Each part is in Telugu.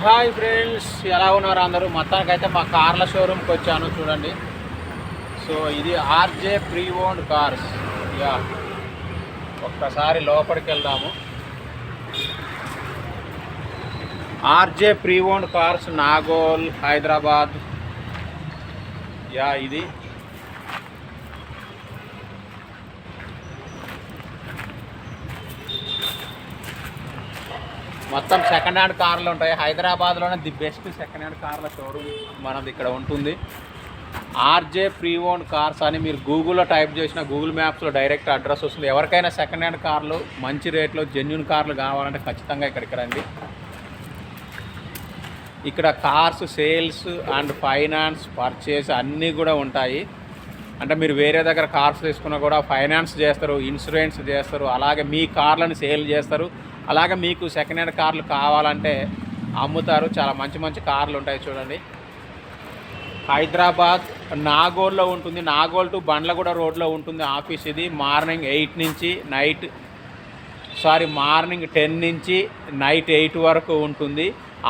హాయ్ ఫ్రెండ్స్, ఎలా ఉన్నారు అందరూ? మొత్తానికైతే మా కార్ల షోరూమ్కి వచ్చాను చూడండి. సో ఇది RJ pre owned cars. Yeah, ఒక్కసారి లోపలికి వెళ్దాము. RJ pre owned cars, Nagole, Hyderabad. Yeah, ఇది మొత్తం సెకండ్ హ్యాండ్ కార్లు ఉంటాయి. హైదరాబాద్లోనే ది బెస్ట్ సెకండ్ హ్యాండ్ కార్ల షోరూమ్ మనది ఇక్కడ ఉంటుంది. ఆర్జే ప్రీ ఓన్డ్ కార్స్ అని మీరు గూగుల్లో టైప్ చేసిన గూగుల్ మ్యాప్స్లో డైరెక్ట్ అడ్రస్ వస్తుంది. ఎవరికైనా సెకండ్ హ్యాండ్ కార్లు మంచి రేట్లో జెన్యూన్ కార్లు కావాలంటే ఖచ్చితంగా ఇక్కడికి రండి. ఇక్కడ cars sales and finance, purchase అన్నీ కూడా ఉంటాయి. అంటే మీరు వేరే దగ్గర కార్స్ తీసుకున్నా కూడా ఫైనాన్స్ చేస్తారు, ఇన్సూరెన్స్ చేస్తారు, అలాగే మీ కార్లను సేల్ చేస్తారు. అలాగే మీకు సెకండ్ హ్యాండ్ కార్లు కావాలంటే అమ్ముతారు. చాలా మంచి మంచి కార్లు ఉంటాయి చూడండి. హైదరాబాద్ నాగోల్లో ఉంటుంది. నాగోల్ టు బండ్లగూడ రోడ్లో ఉంటుంది ఆఫీస్. ఇది మార్నింగ్ 10 నుంచి నైట్ 8 వరకు ఉంటుంది.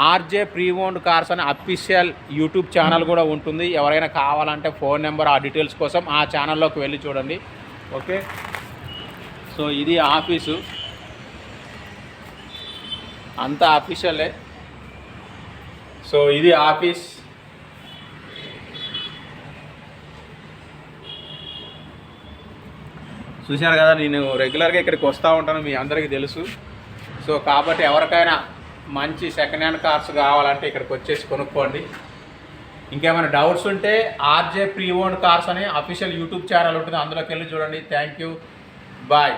ఆర్జే ప్రీ ఓన్డ్ కార్స్ అనే అఫీషియల్ యూట్యూబ్ ఛానల్ కూడా ఉంటుంది. ఎవరైనా కావాలంటే ఫోన్ నెంబర్, ఆ డీటెయిల్స్ కోసం ఆ ఛానల్లోకి వెళ్ళి చూడండి. ఓకే, సో ఇది ఆఫీసు, అంతా అఫీషియలే. సో ఇది ఆఫీస్. చూశారు కదా, నేను రెగ్యులర్గా ఇక్కడికి వస్తూ ఉంటాను, మీ అందరికీ తెలుసు. సో కాబట్టి ఎవరికైనా మంచి సెకండ్ హ్యాండ్ కార్స్ కావాలంటే ఇక్కడికి వచ్చేసి కొనుక్కోండి. ఇంకేమైనా డౌట్స్ ఉంటే ఆర్జే ప్రీ ఓన్డ్ కార్స్ అనే అఫీషియల్ యూట్యూబ్ ఛానల్ ఉంటుంది, అందులోకి వెళ్ళి చూడండి. Thank you, bye.